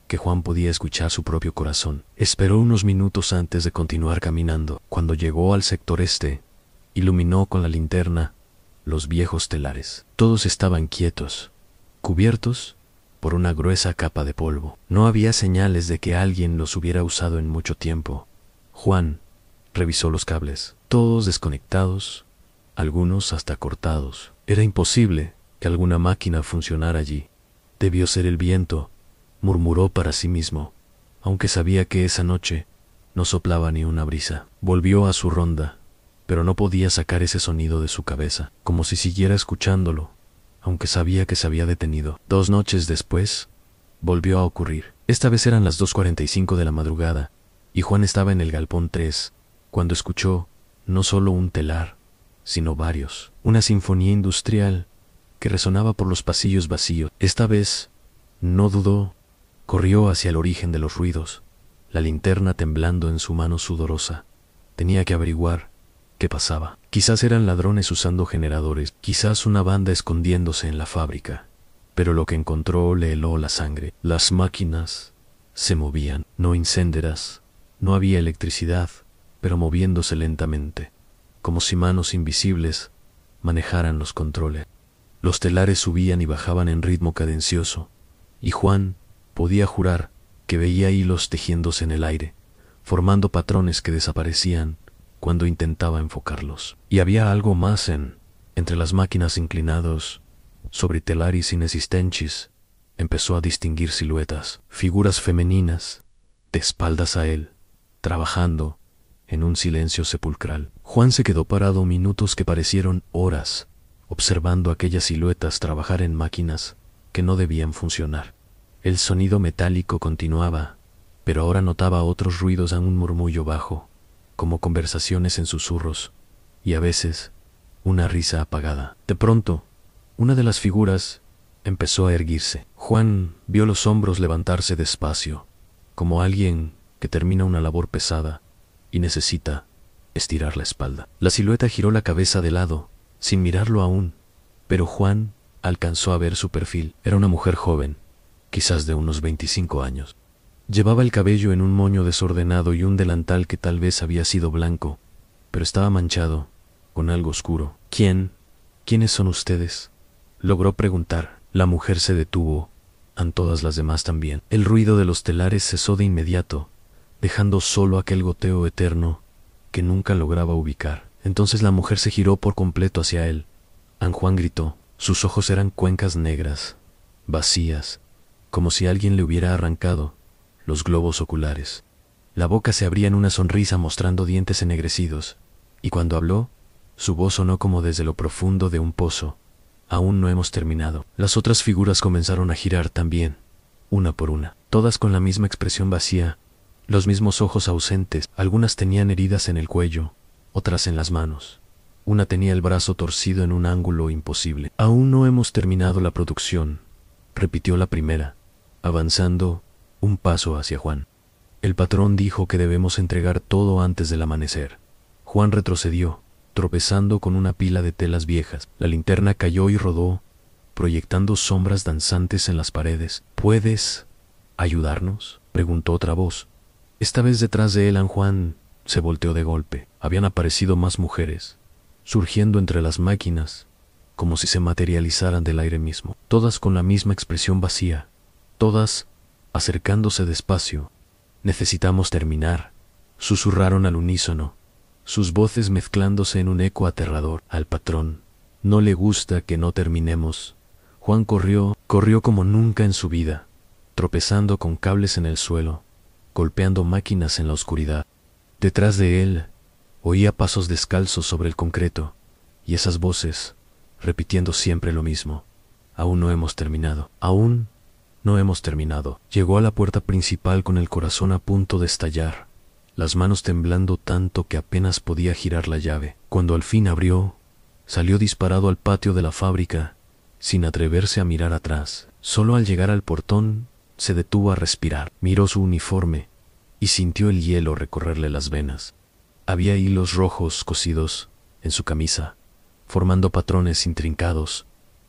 que Juan podía escuchar su propio corazón. Esperó unos minutos antes de continuar caminando. Cuando llegó al sector este, iluminó con la linterna los viejos telares. Todos estaban quietos, cubiertos por una gruesa capa de polvo. No había señales de que alguien los hubiera usado en mucho tiempo. Juan revisó los cables, todos desconectados, algunos hasta cortados. Era imposible que alguna máquina funcionara allí. Debió ser el viento, murmuró para sí mismo, aunque sabía que esa noche no soplaba ni una brisa. Volvió a su ronda, pero no podía sacar ese sonido de su cabeza, como si siguiera escuchándolo, aunque sabía que se había detenido. 2 noches después, volvió a ocurrir. Esta vez eran las 2:45 de la madrugada, y Juan estaba en el galpón 3, cuando escuchó no solo un telar, sino varios, una sinfonía industrial que resonaba por los pasillos vacíos. Esta vez, no dudó, corrió hacia el origen de los ruidos, la linterna temblando en su mano sudorosa. Tenía que averiguar qué pasaba. Quizás eran ladrones usando generadores, quizás una banda escondiéndose en la fábrica, pero lo que encontró le heló la sangre. Las máquinas se movían, no incendiaras, no había electricidad, pero moviéndose lentamente, como si manos invisibles manejaran los controles. Los telares subían y bajaban en ritmo cadencioso, y Juan podía jurar que veía hilos tejiéndose en el aire, formando patrones que desaparecían cuando intentaba enfocarlos. Y había algo más entre las máquinas inclinados sobre telares inexistentes. Empezó a distinguir siluetas, figuras femeninas, de espaldas a él, trabajando en un silencio sepulcral. Juan se quedó parado minutos que parecieron horas, observando aquellas siluetas trabajar en máquinas que no debían funcionar. El sonido metálico continuaba, pero ahora notaba otros ruidos a un murmullo bajo, como conversaciones en susurros, y a veces una risa apagada. De pronto, una de las figuras empezó a erguirse. Juan vio los hombros levantarse despacio, como alguien que termina una labor pesada y necesita estirar la espalda. La silueta giró la cabeza de lado, sin mirarlo aún, pero Juan alcanzó a ver su perfil. Era una mujer joven, quizás de unos 25 años. Llevaba el cabello en un moño desordenado y un delantal que tal vez había sido blanco, pero estaba manchado con algo oscuro. ¿Quiénes son ustedes?, logró preguntar. La mujer se detuvo, todas las demás también. El ruido de los telares cesó de inmediato, dejando solo aquel goteo eterno que nunca lograba ubicar. Entonces la mujer se giró por completo hacia él. Juan gritó. Sus ojos eran cuencas negras, vacías, como si alguien le hubiera arrancado los globos oculares. La boca se abría en una sonrisa mostrando dientes ennegrecidos, y cuando habló, su voz sonó como desde lo profundo de un pozo. Aún no hemos terminado. Las otras figuras comenzaron a girar también, una por una, todas con la misma expresión vacía, los mismos ojos ausentes. Algunas tenían heridas en el cuello, otras en las manos. Una tenía el brazo torcido en un ángulo imposible. Aún no hemos terminado la producción, repitió la primera, avanzando un paso hacia Juan. El patrón dijo que debemos entregar todo antes del amanecer. Juan retrocedió, tropezando con una pila de telas viejas. La linterna cayó y rodó, proyectando sombras danzantes en las paredes. ¿Puedes ayudarnos?, preguntó otra voz. Esta vez detrás de él, Juan se volteó de golpe. Habían aparecido más mujeres, surgiendo entre las máquinas, como si se materializaran del aire mismo, todas con la misma expresión vacía, todas acercándose despacio. Necesitamos terminar, susurraron al unísono, sus voces mezclándose en un eco aterrador. Al patrón no le gusta que no terminemos. Juan corrió como nunca en su vida, tropezando con cables en el suelo, golpeando máquinas en la oscuridad. Detrás de él, oía pasos descalzos sobre el concreto, y esas voces, repitiendo siempre lo mismo. Aún no hemos terminado. Aún no hemos terminado. Llegó a la puerta principal con el corazón a punto de estallar, las manos temblando tanto que apenas podía girar la llave. Cuando al fin abrió, salió disparado al patio de la fábrica, sin atreverse a mirar atrás. Solo al llegar al portón, se detuvo a respirar. Miró su uniforme y sintió el hielo recorrerle las venas. Había hilos rojos cosidos en su camisa, formando patrones intrincados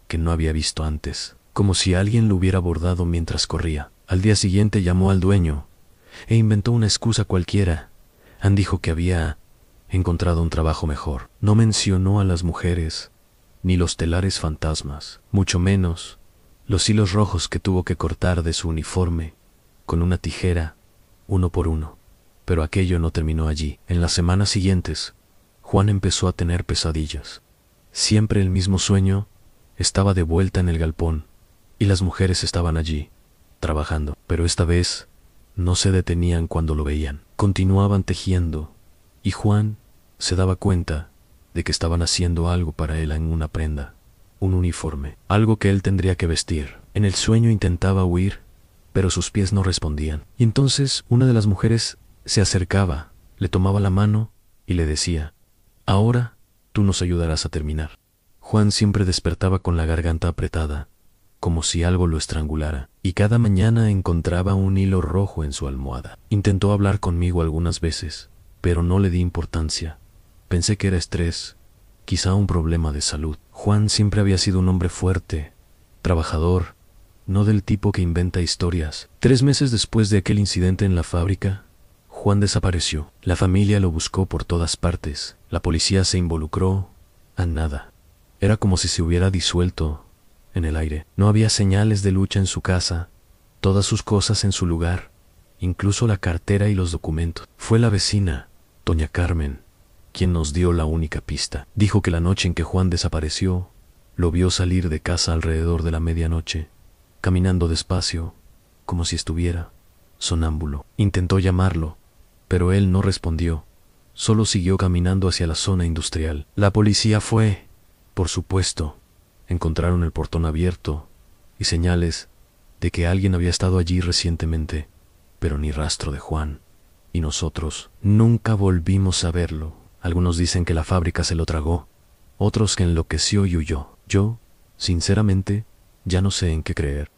que no había visto antes, como si alguien lo hubiera bordado mientras corría. Al día siguiente llamó al dueño e inventó una excusa cualquiera. Dijo que había encontrado un trabajo mejor. No mencionó a las mujeres, ni los telares fantasmas, mucho menos los hilos rojos que tuvo que cortar de su uniforme con una tijera, uno por uno. Pero aquello no terminó allí. En las semanas siguientes, Juan empezó a tener pesadillas. Siempre el mismo sueño. Estaba de vuelta en el galpón, y las mujeres estaban allí, trabajando, pero esta vez no se detenían cuando lo veían. Continuaban tejiendo, y Juan se daba cuenta de que estaban haciendo algo para él en una prenda, un uniforme, algo que él tendría que vestir. En el sueño intentaba huir, pero sus pies no respondían. Y entonces una de las mujeres se acercaba, le tomaba la mano y le decía: «Ahora tú nos ayudarás a terminar». Juan siempre despertaba con la garganta apretada, como si algo lo estrangulara, y cada mañana encontraba un hilo rojo en su almohada. Intentó hablar conmigo algunas veces, pero no le di importancia. Pensé que era estrés, quizá un problema de salud. Juan siempre había sido un hombre fuerte, trabajador, no del tipo que inventa historias. 3 meses después de aquel incidente en la fábrica, Juan desapareció. La familia lo buscó por todas partes. La policía se involucró. A nada. Era como si se hubiera disuelto en el aire. No había señales de lucha en su casa, todas sus cosas en su lugar, incluso la cartera y los documentos. Fue la vecina, doña Carmen, quien nos dio la única pista. Dijo que la noche en que Juan desapareció, lo vio salir de casa alrededor de la medianoche, caminando despacio, como si estuviera sonámbulo. Intentó llamarlo, pero él no respondió. Solo siguió caminando hacia la zona industrial. La policía fue, por supuesto. Encontraron el portón abierto y señales de que alguien había estado allí recientemente, pero ni rastro de Juan. Y nosotros nunca volvimos a verlo. Algunos dicen que la fábrica se lo tragó, otros que enloqueció y huyó. Yo, sinceramente, ya no sé en qué creer.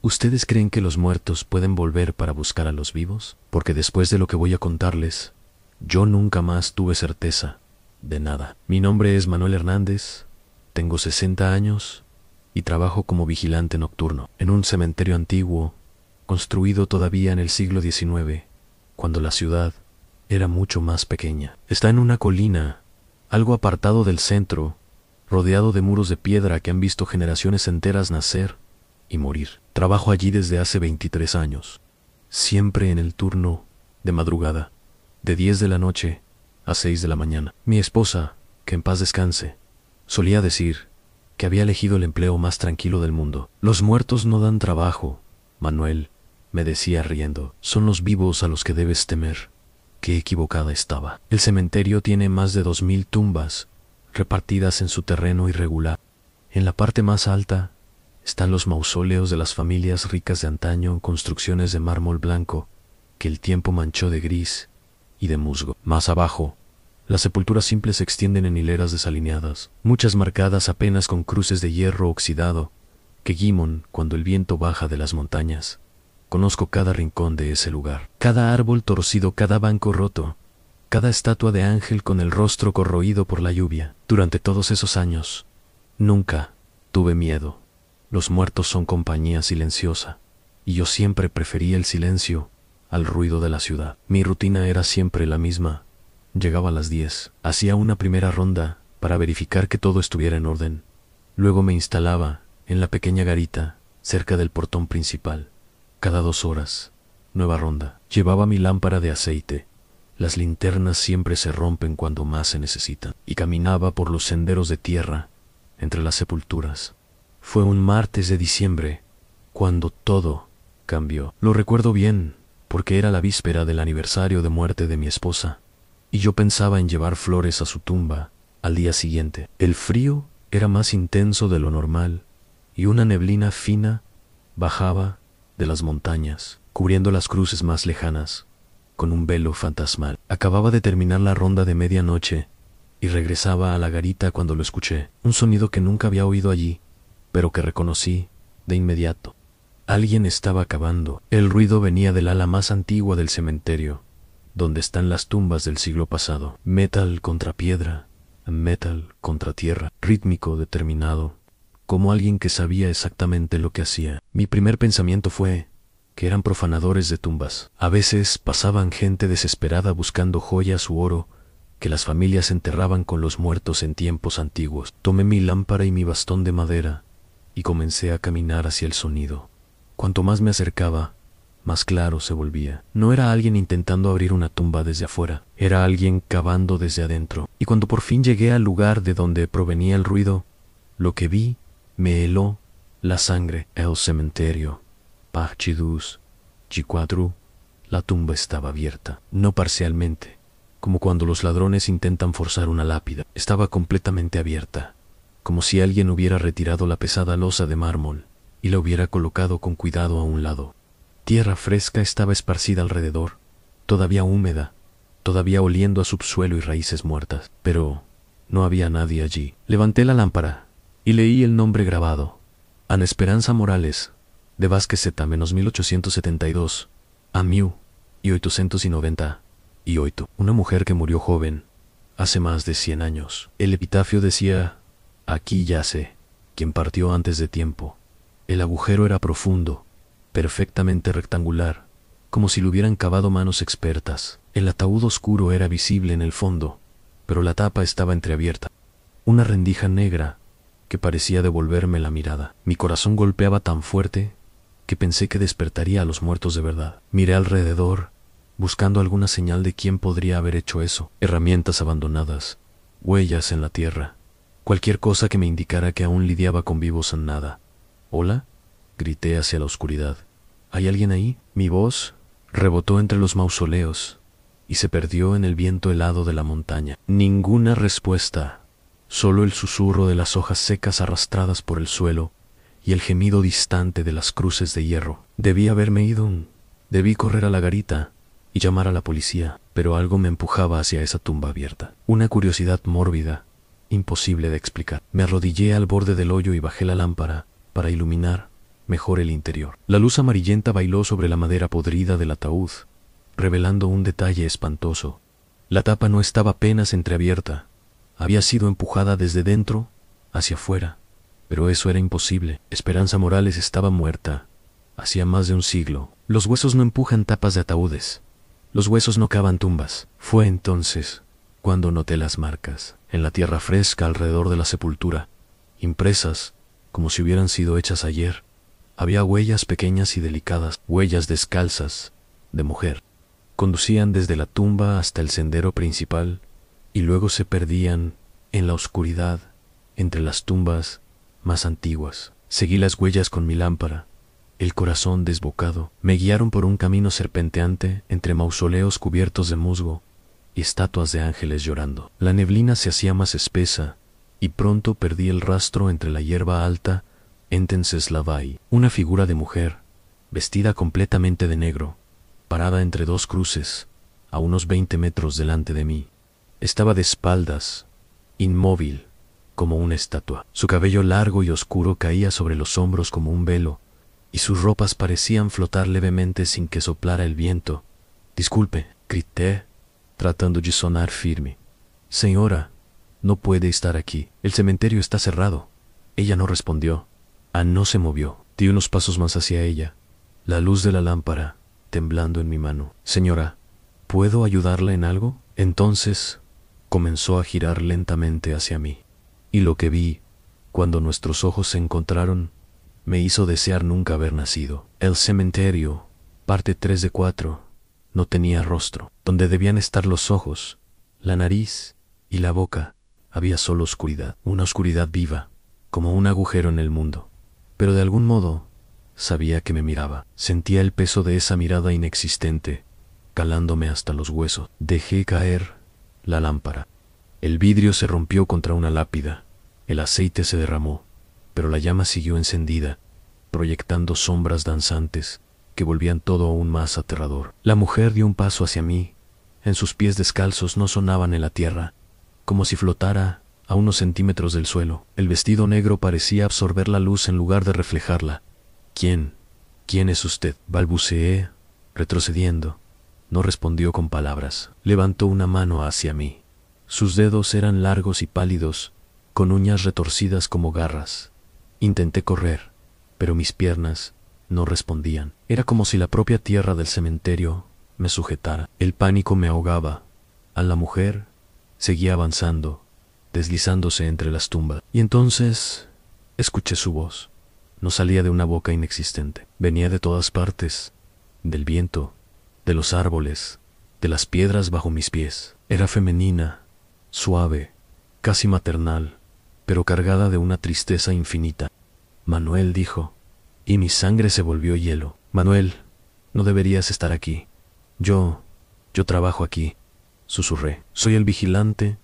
¿Ustedes creen que los muertos pueden volver para buscar a los vivos? Porque después de lo que voy a contarles, yo nunca más tuve certeza de nada. Mi nombre es Manuel Hernández, tengo 60 años y trabajo como vigilante nocturno en un cementerio antiguo, construido todavía en el siglo XIX, cuando la ciudad era mucho más pequeña. Está en una colina, algo apartado del centro, rodeado de muros de piedra que han visto generaciones enteras nacer y morir. Trabajo allí desde hace 23 años, siempre en el turno de madrugada, de 10 de la noche a 6 de la mañana. Mi esposa, que en paz descanse, solía decir que había elegido el empleo más tranquilo del mundo. Los muertos no dan trabajo, Manuel, me decía riendo. Son los vivos a los que debes temer. Qué equivocada estaba. El cementerio tiene más de 2000 tumbas, repartidas en su terreno irregular. En la parte más alta están los mausoleos de las familias ricas de antaño en construcciones de mármol blanco que el tiempo manchó de gris y de musgo. Más abajo, las sepulturas simples se extienden en hileras desalineadas, muchas marcadas apenas con cruces de hierro oxidado que giman cuando el viento baja de las montañas. Conozco cada rincón de ese lugar, cada árbol torcido, cada banco roto, cada estatua de ángel con el rostro corroído por la lluvia. Durante todos esos años, nunca tuve miedo. Los muertos son compañía silenciosa, y yo siempre prefería el silencio al ruido de la ciudad. Mi rutina era siempre la misma. Llegaba a las 10, hacía una primera ronda para verificar que todo estuviera en orden. Luego me instalaba en la pequeña garita cerca del portón principal. Cada 2 horas, nueva ronda. Llevaba mi lámpara de aceite. Las linternas siempre se rompen cuando más se necesitan. Y caminaba por los senderos de tierra entre las sepulturas. Fue un martes de diciembre cuando todo cambió. Lo recuerdo bien porque era la víspera del aniversario de muerte de mi esposa y yo pensaba en llevar flores a su tumba al día siguiente. El frío era más intenso de lo normal y una neblina fina bajaba de las montañas, cubriendo las cruces más lejanas con un velo fantasmal. Acababa de terminar la ronda de medianoche y regresaba a la garita cuando lo escuché, un sonido que nunca había oído allí, pero que reconocí de inmediato. Alguien estaba cavando. El ruido venía del ala más antigua del cementerio, donde están las tumbas del siglo pasado. Metal contra piedra, metal contra tierra, rítmico, determinado, como alguien que sabía exactamente lo que hacía. Mi primer pensamiento fue que eran profanadores de tumbas. A veces pasaban gente desesperada buscando joyas u oro que las familias enterraban con los muertos en tiempos antiguos. Tomé mi lámpara y mi bastón de madera y comencé a caminar hacia el sonido. Cuanto más me acercaba, más claro se volvía. No era alguien intentando abrir una tumba desde afuera, era alguien cavando desde adentro. Y cuando por fin llegué al lugar de donde provenía el ruido, lo que vi me heló la sangre. El cementerio, Pachidus, Chicuadru, la tumba estaba abierta, no parcialmente, como cuando los ladrones intentan forzar una lápida. Estaba completamente abierta, como si alguien hubiera retirado la pesada losa de mármol y la hubiera colocado con cuidado a un lado. Tierra fresca estaba esparcida alrededor, todavía húmeda, todavía oliendo a subsuelo y raíces muertas, pero no había nadie allí. Levanté la lámpara y leí el nombre grabado: Ana Esperanza Morales, de Vázquez Z -1872, a 1898, una mujer que murió joven, hace más de 100 años. El epitafio decía: aquí yace quien partió antes de tiempo. El agujero era profundo, perfectamente rectangular, como si lo hubieran cavado manos expertas. El ataúd oscuro era visible en el fondo, pero la tapa estaba entreabierta. Una rendija negra que parecía devolverme la mirada. Mi corazón golpeaba tan fuerte que pensé que despertaría a los muertos de verdad. Miré alrededor, buscando alguna señal de quién podría haber hecho eso. Herramientas abandonadas, huellas en la tierra, cualquier cosa que me indicara que aún lidiaba con vivos en nada. ¿Hola? Grité hacia la oscuridad. ¿Hay alguien ahí? Mi voz rebotó entre los mausoleos y se perdió en el viento helado de la montaña. Ninguna respuesta, solo el susurro de las hojas secas arrastradas por el suelo y el gemido distante de las cruces de hierro. Debí haberme ido. Debí correr a la garita y llamar a la policía, pero algo me empujaba hacia esa tumba abierta. Una curiosidad mórbida, imposible de explicar. Me arrodillé al borde del hoyo y bajé la lámpara para iluminar mejor el interior. La luz amarillenta bailó sobre la madera podrida del ataúd, revelando un detalle espantoso. La tapa no estaba apenas entreabierta, había sido empujada desde dentro hacia afuera. Pero eso era imposible. Esperanza Morales estaba muerta hacía más de un siglo. Los huesos no empujan tapas de ataúdes. Los huesos no cavan tumbas. Fue entonces cuando noté las marcas en la tierra fresca alrededor de la sepultura, impresas como si hubieran sido hechas ayer. Había huellas pequeñas y delicadas, huellas descalzas, de mujer. Conducían desde la tumba hasta el sendero principal y luego se perdían en la oscuridad entre las tumbas más antiguas. Seguí las huellas con mi lámpara, el corazón desbocado. Me guiaron por un camino serpenteante entre mausoleos cubiertos de musgo y estatuas de ángeles llorando. La neblina se hacía más espesa y pronto perdí el rastro entre la hierba alta en Tenceslavai. Una figura de mujer, vestida completamente de negro, parada entre dos cruces, a unos 20 metros delante de mí. Estaba de espaldas, inmóvil, como una estatua. Su cabello largo y oscuro caía sobre los hombros como un velo, y sus ropas parecían flotar levemente sin que soplara el viento. «Disculpe», grité, tratando de sonar firme. «Señora, no puede estar aquí. El cementerio está cerrado». Ella no respondió. No se movió. Di unos pasos más hacia ella, la luz de la lámpara temblando en mi mano. «Señora, ¿puedo ayudarla en algo?» Entonces comenzó a girar lentamente hacia mí. Y lo que vi, cuando nuestros ojos se encontraron, me hizo desear nunca haber nacido. El cementerio, parte 3 de 4, no tenía rostro. Donde debían estar los ojos, la nariz y la boca, había solo oscuridad. Una oscuridad viva, como un agujero en el mundo. Pero de algún modo, sabía que me miraba. Sentía el peso de esa mirada inexistente, calándome hasta los huesos. Dejé caer la lámpara. El vidrio se rompió contra una lápida. El aceite se derramó, pero la llama siguió encendida, proyectando sombras danzantes que volvían todo aún más aterrador. La mujer dio un paso hacia mí. En sus pies descalzos no sonaban en la tierra, como si flotara a unos centímetros del suelo. El vestido negro parecía absorber la luz en lugar de reflejarla. ¿Quién? ¿Quién es usted?, balbuceé, retrocediendo. No respondió con palabras. Levantó una mano hacia mí. Sus dedos eran largos y pálidos, con uñas retorcidas como garras. Intenté correr, pero mis piernas no respondían. Era como si la propia tierra del cementerio me sujetara. El pánico me ahogaba. A la mujer seguía avanzando, deslizándose entre las tumbas. Y entonces escuché su voz. No salía de una boca inexistente. Venía de todas partes, del viento, de los árboles, de las piedras bajo mis pies. Era femenina, suave, casi maternal, pero cargada de una tristeza infinita. Manuel, dijo, y mi sangre se volvió hielo. Manuel, no deberías estar aquí. Yo trabajo aquí, susurré. Soy el vigilante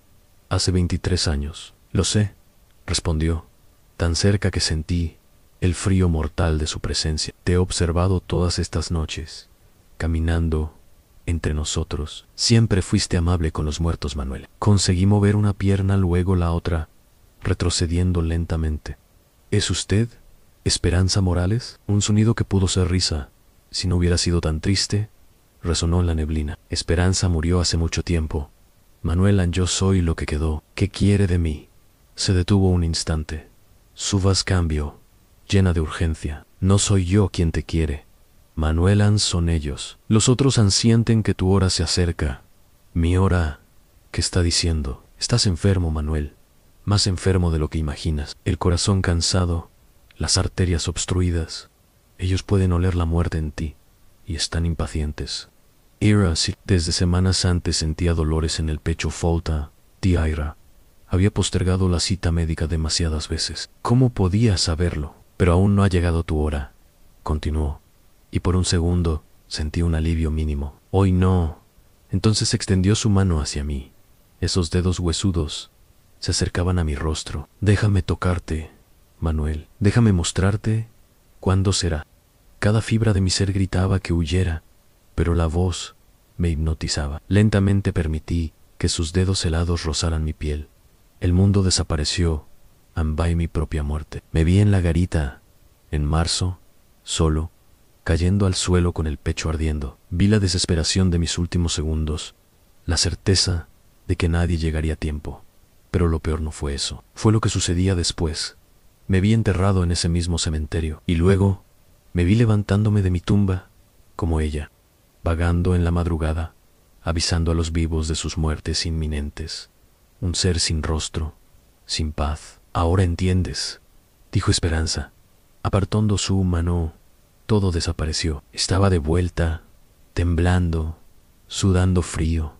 hace 23 años. Lo sé, respondió, tan cerca que sentí el frío mortal de su presencia. Te he observado todas estas noches, caminando entre nosotros. Siempre fuiste amable con los muertos, Manuel. Conseguí mover una pierna, luego la otra, retrocediendo lentamente. ¿Es usted Esperanza Morales? Un sonido que pudo ser risa, si no hubiera sido tan triste, resonó en la neblina. Esperanza murió hace mucho tiempo. Manuela, yo soy lo que quedó. ¿Qué quiere de mí? Se detuvo un instante. Su voz cambió, llena de urgencia. No soy yo quien te quiere. Manuelan son ellos. Los otros ansienten que tu hora se acerca. Mi hora, ¿qué está diciendo? Estás enfermo, Manuel. Más enfermo de lo que imaginas. El corazón cansado, las arterias obstruidas. Ellos pueden oler la muerte en ti y están impacientes. Ira, si desde semanas antes sentía dolores en el pecho, falta, tía Ira. Había postergado la cita médica demasiadas veces. ¿Cómo podía saberlo? Pero aún no ha llegado tu hora, continuó, y por un segundo sentí un alivio mínimo. Hoy no. Entonces extendió su mano hacia mí. Esos dedos huesudos se acercaban a mi rostro. Déjame tocarte, Manuel. Déjame mostrarte cuándo será. Cada fibra de mi ser gritaba que huyera, pero la voz me hipnotizaba. Lentamente permití que sus dedos helados rozaran mi piel. El mundo desapareció, ambay mi propia muerte. Me vi en la garita, en marzo, solo, cayendo al suelo con el pecho ardiendo. Vi la desesperación de mis últimos segundos, la certeza de que nadie llegaría a tiempo. Pero lo peor no fue eso. Fue lo que sucedía después. Me vi enterrado en ese mismo cementerio, y luego me vi levantándome de mi tumba, como ella, vagando en la madrugada, avisando a los vivos de sus muertes inminentes. Un ser sin rostro, sin paz. Ahora entiendes, dijo Esperanza. Apartando su mano, todo desapareció. Estaba de vuelta, temblando, sudando frío.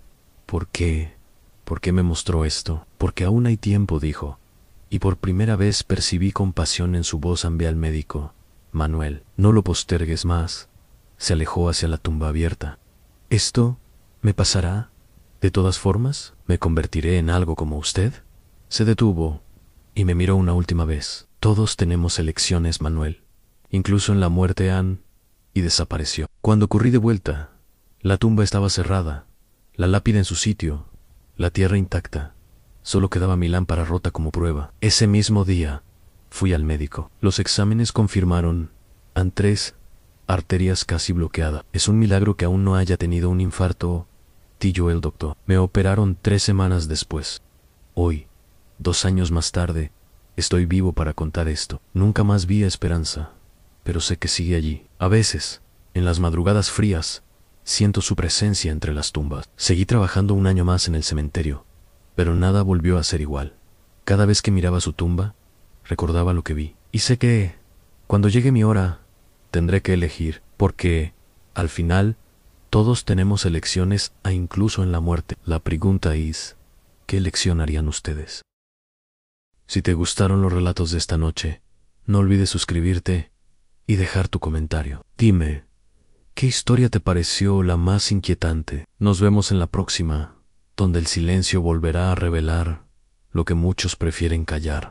¿Por qué? ¿Por qué me mostró esto? Porque aún hay tiempo, dijo. Y por primera vez percibí compasión en su voz. Envié al médico. Manuel, no lo postergues más. Se alejó hacia la tumba abierta. ¿Esto me pasará? De todas formas, ¿me convertiré en algo como usted? Se detuvo y me miró una última vez. Todos tenemos elecciones, Manuel. Incluso en la muerte y desapareció. Cuando corrí de vuelta, la tumba estaba cerrada, la lápida en su sitio, la tierra intacta. Solo quedaba mi lámpara rota como prueba. Ese mismo día, fui al médico. Los exámenes confirmaron tres arterias casi bloqueadas. Es un milagro que aún no haya tenido un infarto, tilló el doctor. Me operaron 3 semanas después. Hoy, 2 años más tarde, estoy vivo para contar esto. Nunca más vi a Esperanza, pero sé que sigue allí. A veces, en las madrugadas frías, siento su presencia entre las tumbas. Seguí trabajando 1 año más en el cementerio, pero nada volvió a ser igual. Cada vez que miraba su tumba, recordaba lo que vi. Y sé que, cuando llegue mi hora, tendré que elegir, porque, al final, todos tenemos elecciones, incluso en la muerte. La pregunta es, ¿qué elección harían ustedes? Si te gustaron los relatos de esta noche, no olvides suscribirte y dejar tu comentario. Dime, ¿qué historia te pareció la más inquietante? Nos vemos en la próxima. donde el silencio volverá a revelar lo que muchos prefieren callar.